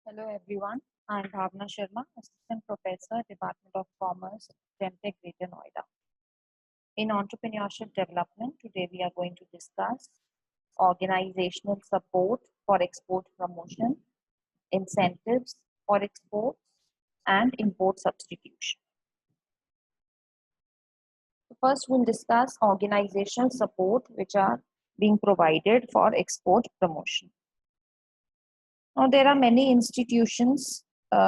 Hello everyone, I am Bhavna Sharma, Assistant Professor, Department of Commerce, Gemtech Greater Noida. In entrepreneurship development, today we are going to discuss organizational support for export promotion, incentives for exports, and import substitution. First, we'll discuss organizational support which are being provided for export promotion. Now, there are many institutions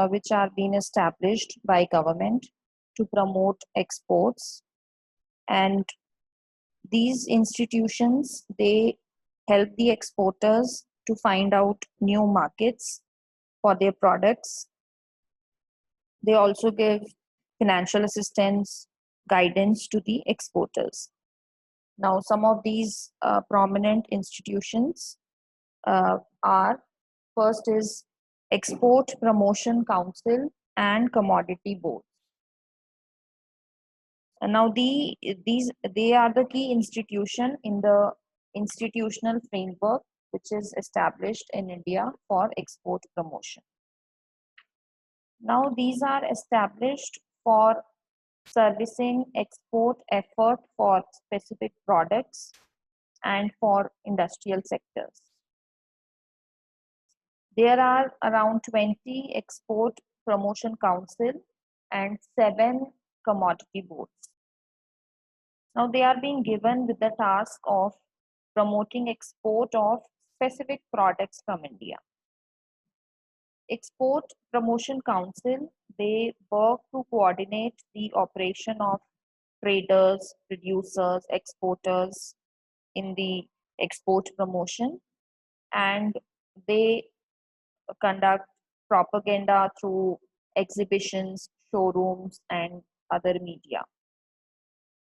which are being established by government to promote exports, and these institutions they help the exporters to find out new markets for their products. They also give financial assistance, guidance to the exporters. Now, some of these prominent institutions are first is Export Promotion Council and Commodity Board. And now they are the key institution in the institutional framework which is established in India for export promotion. Now these are established for servicing export effort for specific products and for industrial sectors. There are around 20 export promotion council and 7 commodity boards. Now they are being given with the task of promoting export of specific products from India. Export Promotion Council, they work to coordinate the operation of traders, producers, exporters in the export promotion, and they conduct propaganda through exhibitions, showrooms, and other media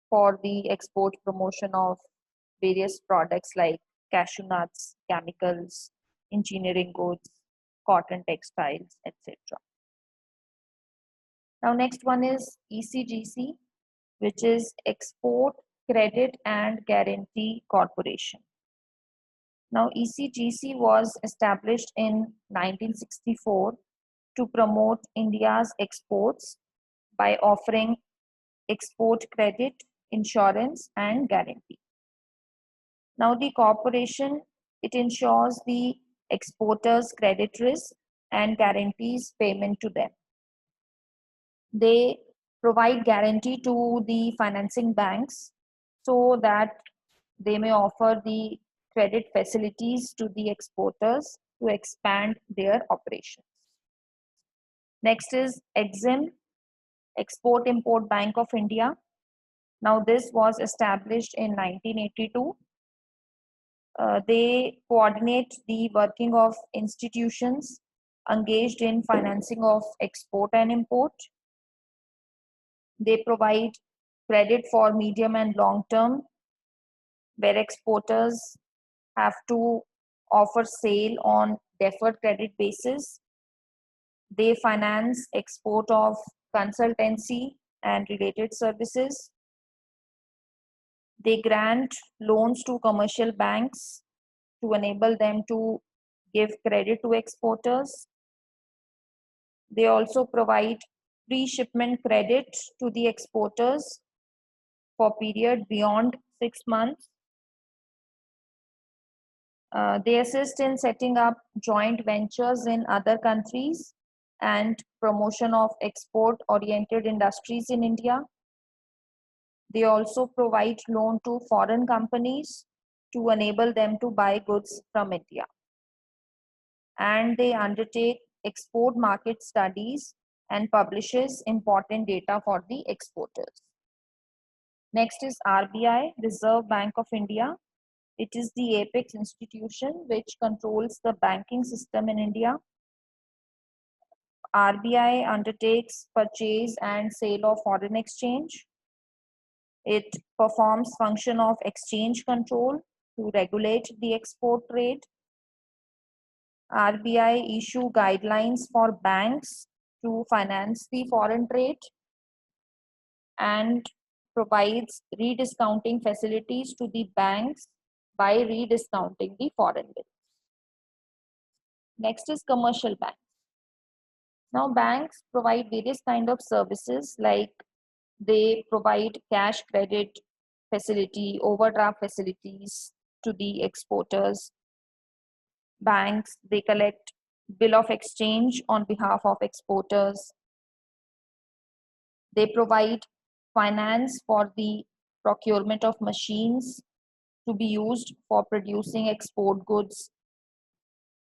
for the export promotion of various products like cashew nuts, chemicals, engineering goods, cotton textiles, etc. Now, next one is ECGC, which is Export Credit and Guarantee Corporation. Now, ECGC was established in 1964 to promote India's exports by offering export credit, insurance, and guarantee. Now, the corporation, it ensures the exporters' credit risk and guarantees payment to them. They provide guarantee to the financing banks so that they may offer the credit facilities to the exporters to expand their operations. Next is EXIM, Export Import Bank of India. Now, this was established in 1982. They coordinate the working of institutions engaged in financing of export and import. They provide credit for medium and long term, where exporters have to offer sale on deferred credit basis. They finance export of consultancy and related services. They grant loans to commercial banks to enable them to give credit to exporters. They also provide pre-shipment credit to the exporters for period beyond 6 months. They assist in setting up joint ventures in other countries and promotion of export-oriented industries in India. They also provide loan to foreign companies to enable them to buy goods from India. And they undertake export market studies and publishes important data for the exporters. Next is RBI, Reserve Bank of India. It is the apex institution which controls the banking system in India. RBI undertakes purchase and sale of foreign exchange. It performs function of exchange control to regulate the export trade. RBI issue guidelines for banks to finance the foreign trade and provides rediscounting facilities to the banks by rediscounting the foreign bills. Next is commercial banks. Now banks provide various kind of services, like they provide cash credit facility, overdraft facilities to the exporters. Banks, they collect bill of exchange on behalf of exporters. They provide finance for the procurement of machines to be used for producing export goods.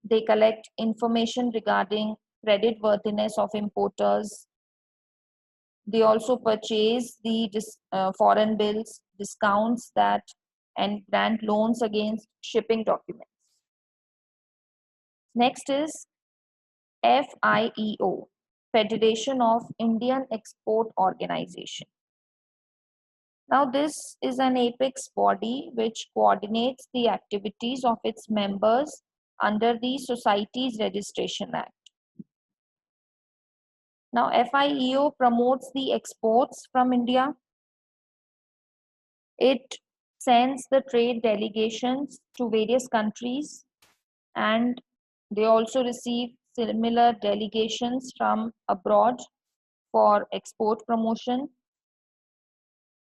They collect information regarding credit worthiness of importers. They also purchase the foreign bills, discounts that, and grant loans against shipping documents. Next is FIEO, Federation of Indian Export Organization. Now, this is an apex body which coordinates the activities of its members under the Societies Registration Act. Now, FIEO promotes the exports from India. It sends the trade delegations to various countries, and they also receive similar delegations from abroad for export promotion.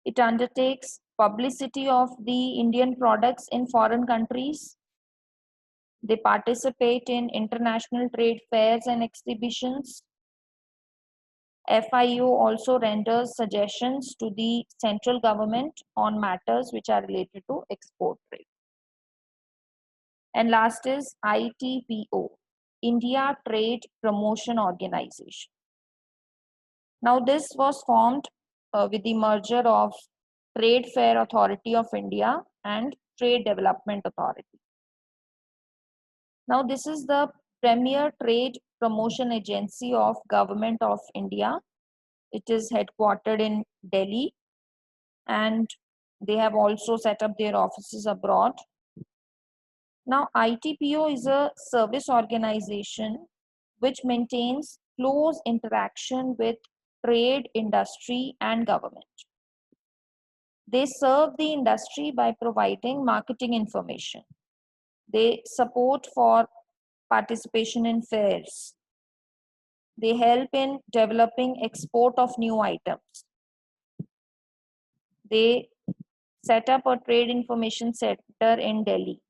It undertakes publicity of the Indian products in foreign countries. They participate in international trade fairs and exhibitions. FIO also renders suggestions to the central government on matters which are related to export trade. And last is ITPO, India Trade Promotion Organization. Now this was formed with the merger of Trade Fair Authority of India and Trade Development Authority. Now this is the premier trade promotion agency of Government of India. It is headquartered in Delhi, and they have also set up their offices abroad. Now ITPO is a service organization which maintains close interaction with trade, industry, and government. They serve the industry by providing marketing information. They support for participation in fairs. They help in developing export of new items. They set up a trade information center in Delhi.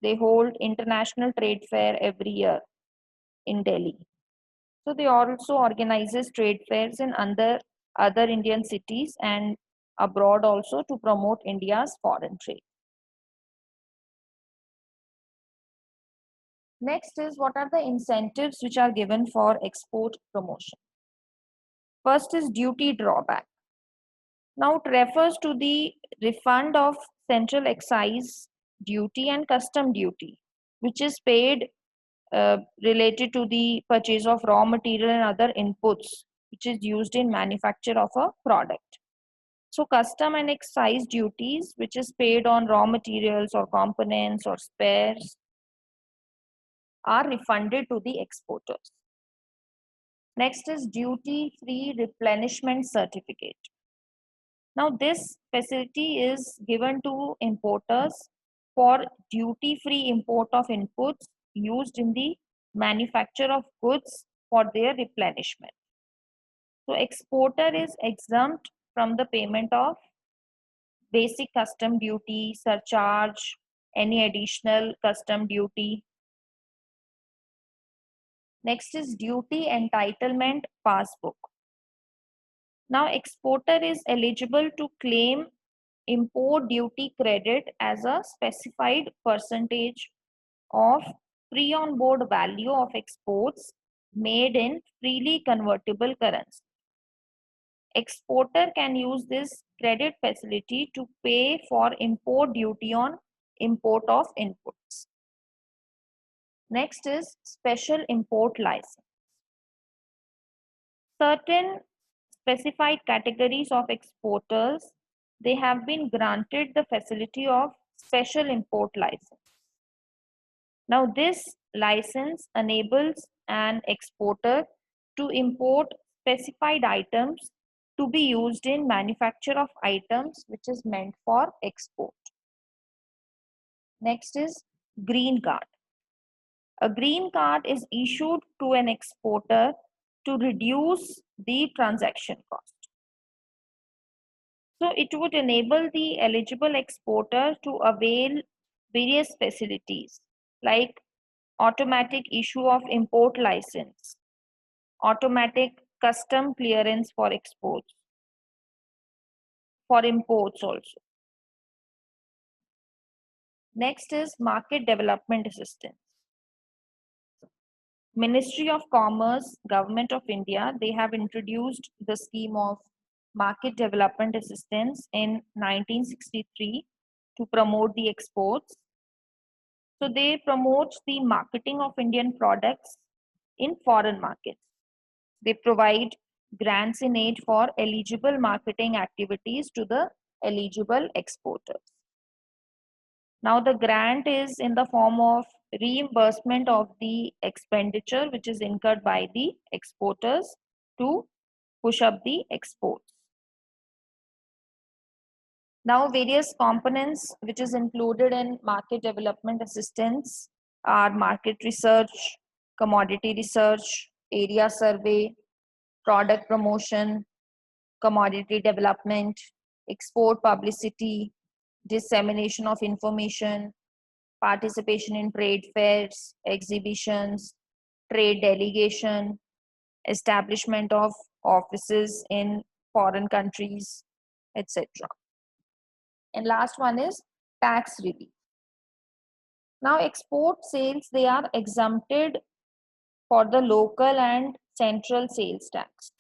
They hold international trade fair every year in Delhi. So they also organizes trade fairs in other Indian cities and abroad also to promote India's foreign trade. Next is, what are the incentives which are given for export promotion? First is duty drawback. Now it refers to the refund of central excise duty and custom duty, which is paid related to the purchase of raw material and other inputs, which is used in manufacture of a product. So custom and excise duties, which is paid on raw materials or components or spares, are refunded to the exporters. Next is duty-free replenishment certificate. Now this facility is given to importers for duty-free import of inputs used in the manufacture of goods for their replenishment. So exporter is exempt from the payment of basic custom duty, surcharge, any additional custom duty. Next is duty entitlement passbook. Now exporter is eligible to claim import duty credit as a specified percentage of free on board value of exports made in freely convertible currency. Exporter can use this credit facility to pay for import duty on import of inputs. Next is special import license. Certain specified categories of exporters, they have been granted the facility of special import license. Now this license enables an exporter to import specified items to be used in manufacture of items which is meant for export. Next is green card. A green card is issued to an exporter to reduce the transaction cost. So it would enable the eligible exporter to avail various facilities like automatic issue of import license, automatic custom clearance for exports, for imports also. Next is market development assistance. Ministry of Commerce, Government of India, they have introduced the scheme of market development assistance in 1963 to promote the exports. So they promote the marketing of Indian products in foreign markets. They provide grants in aid for eligible marketing activities to the eligible exporters. Now the grant is in the form of reimbursement of the expenditure which is incurred by the exporters to push up the exports. Now various components which is included in market development assistance are market research, commodity research, area survey, product promotion, commodity development, export publicity, dissemination of information, participation in trade fairs, exhibitions, trade delegation, establishment of offices in foreign countries, etc. And last one is tax relief. Now export sales, they are exempted for the local and central sales tax.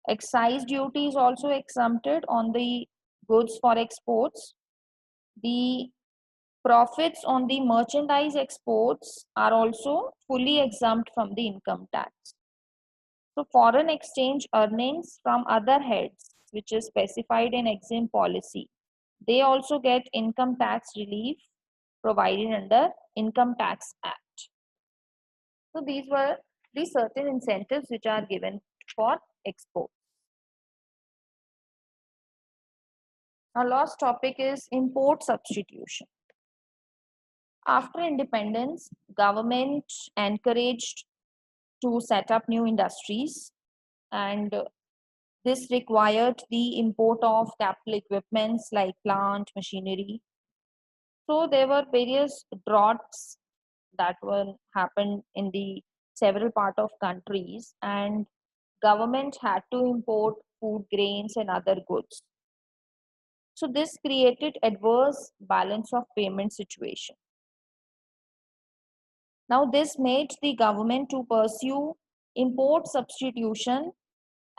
Excise duty is also exempted on the goods for exports. The profits on the merchandise exports are also fully exempt from the income tax. So foreign exchange earnings from other heads, which is specified in EXIM policy, they also get income tax relief provided under Income Tax Act. So these were the certain incentives which are given for export. Our last topic is import substitution. After independence, government encouraged to set up new industries, and this required the import of capital equipments like plant, machinery. So there were various droughts that were happened in the several part of countries, and government had to import food grains and other goods. So this created adverse balance of payment situation. Now this made the government to pursue import substitution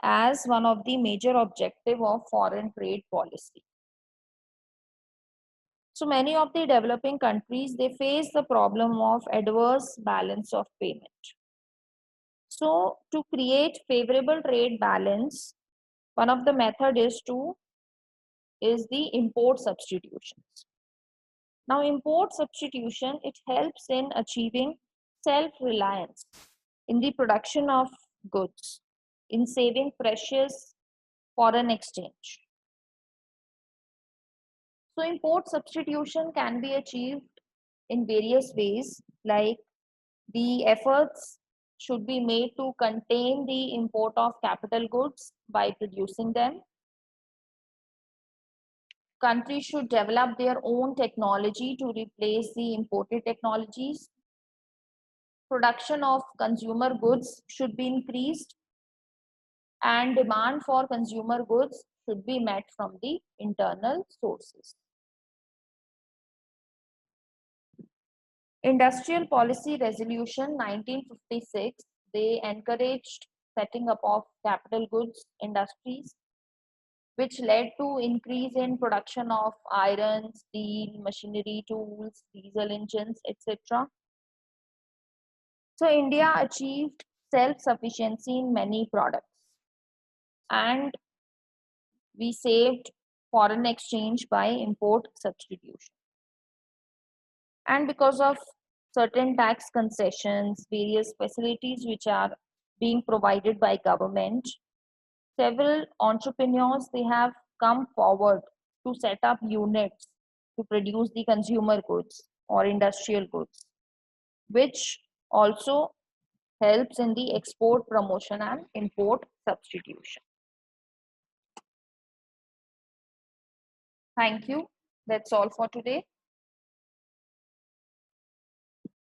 as one of the major objective of foreign trade policy. So many of the developing countries, they face the problem of adverse balance of payment. So to create favorable trade balance, one of the method is the import substitutions. Now import substitution, it helps in achieving self-reliance in the production of goods, in saving precious foreign exchange. So import substitution can be achieved in various ways, like the efforts should be made to contain the import of capital goods by producing them. Countries should develop their own technology to replace the imported technologies. Production of consumer goods should be increased, and demand for consumer goods should be met from the internal sources. Industrial Policy Resolution 1956, they encouraged setting up of capital goods industries, which led to increase in production of iron, steel, machinery, tools, diesel engines, etc. So India achieved self-sufficiency in many products, and we saved foreign exchange by import substitution. And because of certain tax concessions, various facilities which are being provided by government, several entrepreneurs, they have come forward to set up units to produce the consumer goods or industrial goods, which also helps in the export promotion and import substitution. Thank you. That's all for today.